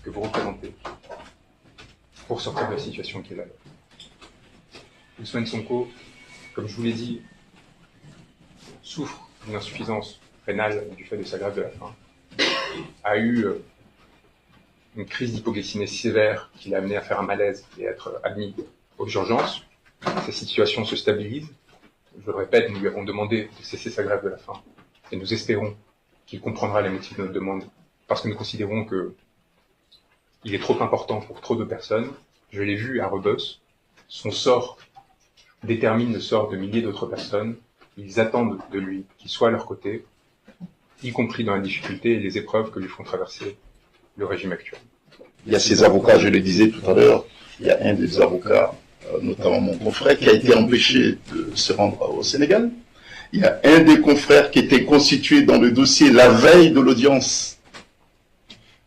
que vous représentez pour sortir de la situation qui est la leur. Ousmane Sonko, comme je vous l'ai dit, souffre d'une insuffisance rénale du fait de sa grève de la faim, a eu une crise d'hypoglycémie sévère qui l'a amené à faire un malaise et à être admis aux urgences. Sa situation se stabilise. Je le répète, nous lui avons demandé de cesser sa grève de la faim et nous espérons qu'il comprendra les motifs de notre demande parce que nous considérons qu'il est trop important pour trop de personnes. Je l'ai vu à Rebus, son sort détermine le sort de milliers d'autres personnes. Ils attendent de lui qu'il soit à leur côté, y compris dans la difficulté et les épreuves que lui font traverser le régime actuel. Il y a ces avocats, je le disais tout à l'heure, il y a un des avocats, notamment mon confrère, qui a été empêché de se rendre au Sénégal. Il y a un des confrères qui était constitué dans le dossier la veille de l'audience,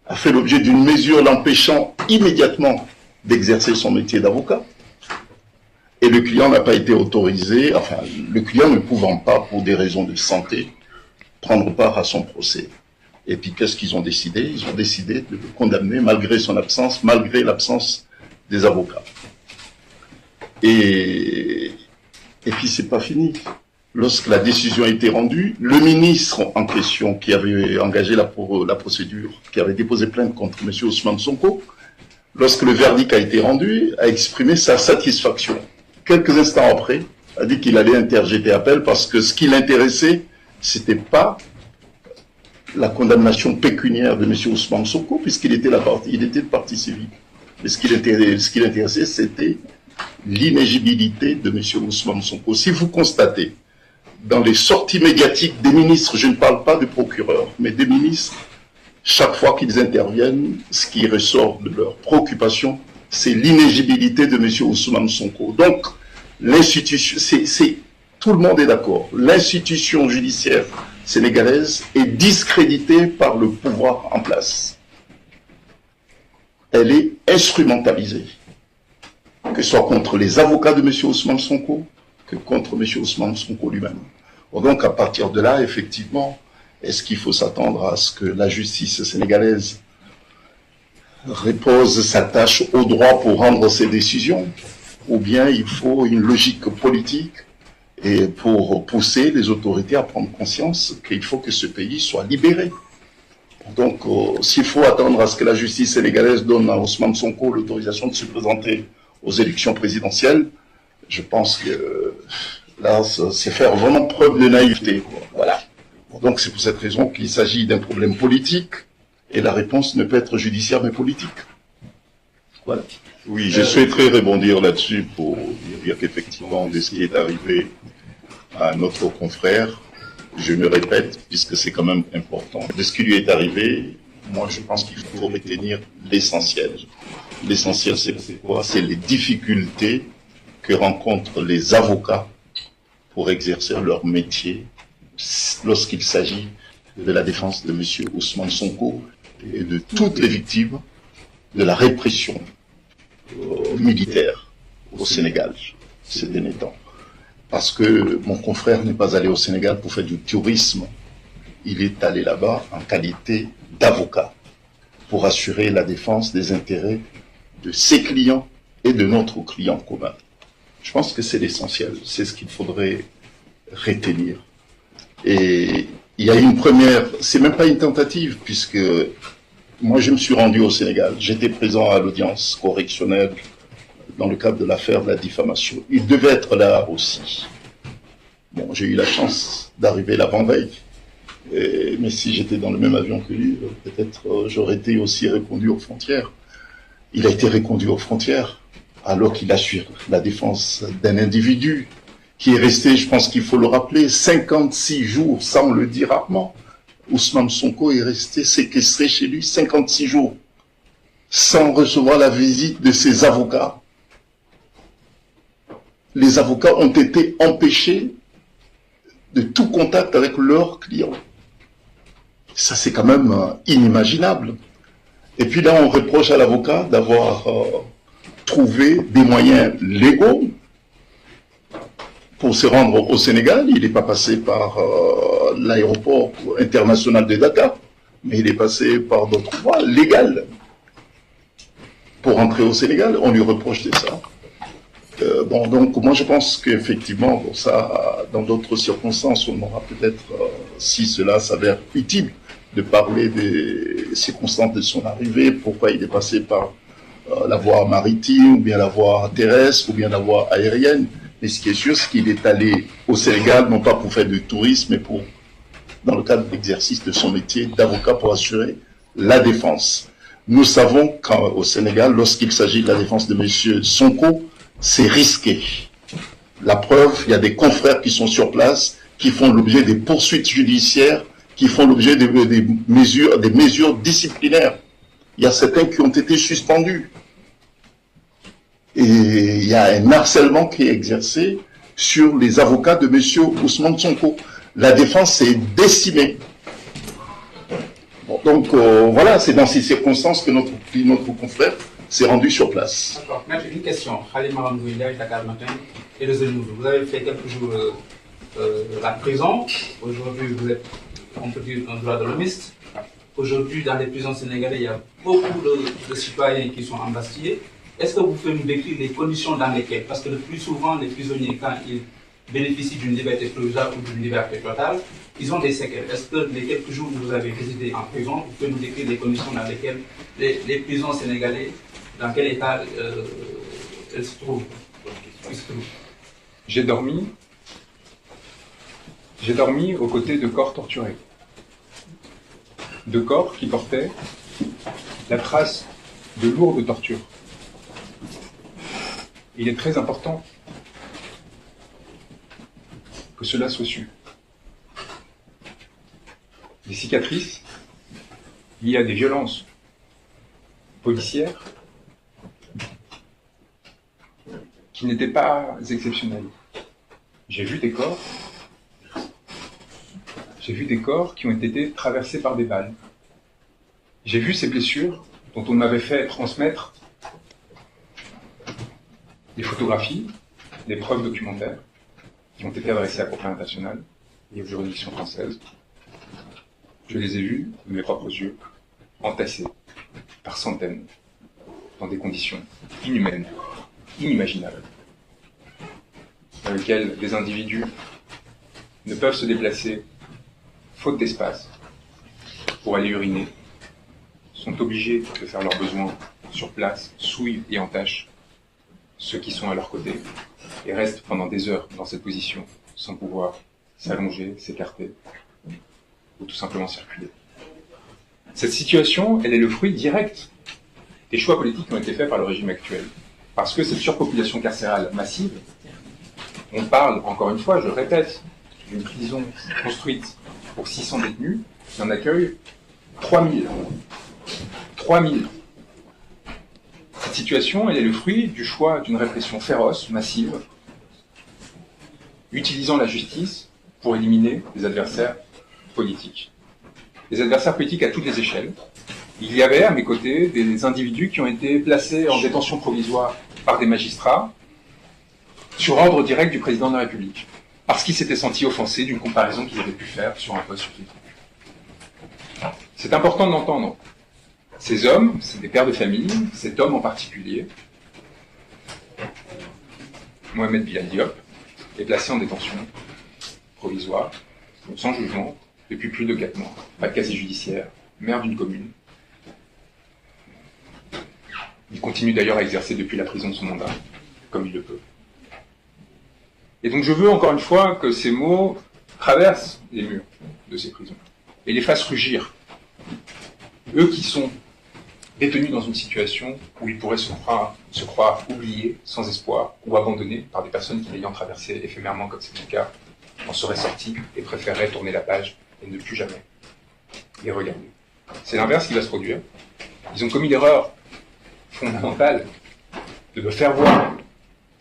a fait l'objet d'une mesure l'empêchant immédiatement d'exercer son métier d'avocat. Et le client n'a pas été autorisé, enfin, le client ne pouvant pas, pour des raisons de santé, prendre part à son procès. Et puis, qu'est-ce qu'ils ont décidé? Ils ont décidé de le condamner malgré son absence, malgré l'absence des avocats. Et puis, c'est pas fini. Lorsque la décision a été rendue, le ministre en question, qui avait engagé la procédure, qui avait déposé plainte contre M. Ousmane Sonko, lorsque le verdict a été rendu, a exprimé sa satisfaction. Quelques instants après, a dit qu'il allait interjeter appel parce que ce qui l'intéressait, c'était pas la condamnation pécuniaire de M. Ousmane Sonko, puisqu'il était il était de partie civile. Mais ce qui l'intéressait, c'était l'inéligibilité de M. Ousmane Sonko. Si vous constatez, dans les sorties médiatiques des ministres, je ne parle pas des procureurs, mais des ministres, chaque fois qu'ils interviennent, ce qui ressort de leur préoccupation, c'est l'inéligibilité de M. Ousmane Sonko. Donc, l'institution, tout le monde est d'accord, l'institution judiciaire sénégalaise est discréditée par le pouvoir en place. Elle est instrumentalisée, que ce soit contre les avocats de M. Ousmane Sonko, que contre M. Ousmane Sonko lui-même. Donc, à partir de là, effectivement, est-ce qu'il faut s'attendre à ce que la justice sénégalaise repose sa tâche au droit pour rendre ses décisions, ou bien il faut une logique politique et pour pousser les autorités à prendre conscience qu'il faut que ce pays soit libéré. Donc, s'il faut attendre à ce que la justice sénégalaise donne à Ousmane Sonko l'autorisation de se présenter aux élections présidentielles, je pense que là, c'est faire vraiment preuve de naïveté. Voilà. Donc, c'est pour cette raison qu'il s'agit d'un problème politique et la réponse ne peut être judiciaire mais politique. Voilà. Oui, je souhaiterais rebondir là-dessus pour dire qu'effectivement, de ce qui est arrivé à notre confrère, je me répète, puisque c'est quand même important, de ce qui lui est arrivé, moi je pense qu'il faut retenir l'essentiel. L'essentiel, c'est quoi? C'est les difficultés que rencontrent les avocats pour exercer leur métier lorsqu'il s'agit de la défense de M. Ousmane Sonko et de toutes les victimes de la répression militaire au Sénégal ces derniers temps. Parce que mon confrère n'est pas allé au Sénégal pour faire du tourisme, il est allé là-bas en qualité d'avocat pour assurer la défense des intérêts de ses clients et de notre client commun. Je pense que c'est l'essentiel, c'est ce qu'il faudrait retenir. Et il y a une première, c'est même pas une tentative, puisque moi je me suis rendu au Sénégal, j'étais présent à l'audience correctionnelle dans le cadre de l'affaire de la diffamation. Il devait être là aussi. Bon, j'ai eu la chance d'arriver l'avant-veille, mais si j'étais dans le même avion que lui, peut-être j'aurais été aussi reconduit aux frontières. Il a été reconduit aux frontières, alors qu'il assure la défense d'un individu qui est resté, je pense qu'il faut le rappeler, 56 jours, ça on le dit rarement. Ousmane Sonko est resté séquestré chez lui 56 jours, sans recevoir la visite de ses avocats. Les avocats ont été empêchés de tout contact avec leurs clients. Ça, c'est quand même inimaginable. Et puis là, on reproche à l'avocat d'avoir trouvé des moyens légaux pour se rendre au Sénégal. Il n'est pas passé par l'aéroport international de Dakar, mais il est passé par d'autres voies légales. pour rentrer au Sénégal. On lui reproche de ça. Bon, donc moi je pense qu'effectivement, bon, ça, dans d'autres circonstances, on aura peut-être, si cela s'avère utile, de parler des circonstances de son arrivée, pourquoi il est passé par la voie maritime, ou bien la voie terrestre, ou bien la voie aérienne. Mais ce qui est sûr, c'est qu'il est allé au Sénégal, non pas pour faire du tourisme, mais pour, dans le cadre d'exercice de son métier d'avocat, pour assurer la défense. Nous savons qu'au Sénégal, lorsqu'il s'agit de la défense de M. Sonko, c'est risqué. La preuve, il y a des confrères qui sont sur place, qui font l'objet des poursuites judiciaires, qui font l'objet des mesures disciplinaires. Il y a certains qui ont été suspendus. Et il y a un harcèlement qui est exercé sur les avocats de M. Ousmane Sonko. La défense est décimée. Bon, donc voilà, c'est dans ces circonstances que notre confrère s'est rendu sur place. D'accord. Maître, une question. Khalid Marangouilla, Dakar Matin et le Nouveau. Vous avez fait quelques jours la prison. Aujourd'hui, vous êtes, on peut dire, un droit de l'homiste. Aujourd'hui, dans les prisons sénégalaises, il y a beaucoup de citoyens qui sont embastillés. Est-ce que vous pouvez nous décrire les conditions dans lesquelles, parce que le plus souvent, les prisonniers, quand ils bénéficient d'une liberté provisoire ou d'une liberté totale, ils ont des séquelles. Est-ce que les quelques jours où vous avez résidé en prison, vous pouvez nous décrire les conditions dans lesquelles les prisons sénégalaises, dans quel état elles se trouvent? J'ai dormi aux côtés de corps torturés. De corps qui portaient la trace de lourdes tortures. Il est très important que cela soit su. Des cicatrices liées à des violences policières qui n'étaient pas exceptionnelles. J'ai vu des corps qui ont été traversés par des balles. J'ai vu ces blessures dont on m'avait fait transmettre des photographies, des preuves documentaires qui ont été adressées à la Cour pénale internationale et aux juridictions françaises. Je les ai vus de mes propres yeux, entassés par centaines, dans des conditions inhumaines, inimaginables, dans lesquelles des individus ne peuvent se déplacer faute d'espace pour aller uriner, sont obligés de faire leurs besoins sur place, souillent et entachent ceux qui sont à leur côté, et restent pendant des heures dans cette position, sans pouvoir s'allonger, s'écarter, ou tout simplement circuler. Cette situation, elle est le fruit direct des choix politiques qui ont été faits par le régime actuel. Parce que cette surpopulation carcérale massive, on parle, encore une fois, je répète, d'une prison construite pour 600 détenus, qui en accueille 3000. 3000. Cette situation, elle est le fruit du choix d'une répression féroce, massive, utilisant la justice pour éliminer les adversaires politiques. Les adversaires politiques à toutes les échelles. Il y avait à mes côtés des individus qui ont été placés en détention provisoire par des magistrats sur ordre direct du président de la République, parce qu'ils s'étaient sentis offensés d'une comparaison qu'ils avaient pu faire sur un poste sur Twitter. C'est important de l'entendre. Ces hommes, c'est des pères de famille, cet homme en particulier, Mohamed Bilal Diop, est placé en détention provisoire, sans jugement, depuis plus de 4 mois. Pas de casier judiciaire, maire d'une commune. Il continue d'ailleurs à exercer depuis la prison de son mandat, comme il le peut. Et donc je veux encore une fois que ces mots traversent les murs de ces prisons et les fassent rugir. Eux qui sont détenus dans une situation où ils pourraient se croire oubliés, sans espoir, ou abandonnés par des personnes qui, l'ayant traversé éphémèrement comme c'est le cas, en seraient sortis et préféreraient tourner la page et ne plus jamais les regarder. C'est l'inverse qui va se produire. Ils ont commis l'erreur fondamentale de me faire voir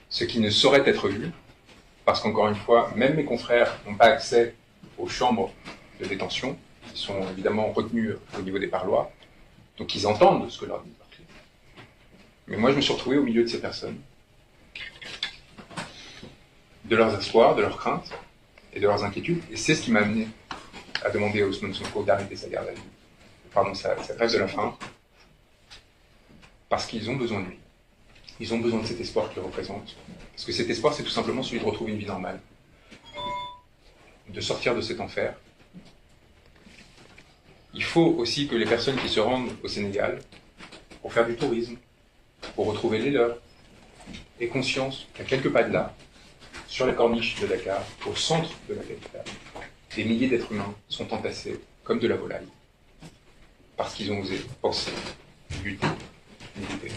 ce qui ne saurait être vu, parce qu'encore une fois, même mes confrères n'ont pas accès aux chambres de détention, qui sont évidemment retenues au niveau des parloirs, donc ils entendent ce que leur dit leur clé. Mais moi, je me suis retrouvé au milieu de ces personnes, de leurs espoirs, de leurs craintes et de leurs inquiétudes, et c'est ce qui m'a amené à demander à Ousmane Sonko d'arrêter sa garde à vue, sa grève de la faim, parce qu'ils ont besoin de lui. Ils ont besoin de cet espoir qu'il représente. Parce que cet espoir, c'est tout simplement celui de retrouver une vie normale. De sortir de cet enfer. Il faut aussi que les personnes qui se rendent au Sénégal pour faire du tourisme, pour retrouver les leurs, aient conscience qu'à quelques pas de là, sur la corniche de Dakar, au centre de la capitale, des milliers d'êtres humains sont entassés comme de la volaille. Parce qu'ils ont osé penser, lutter, militer.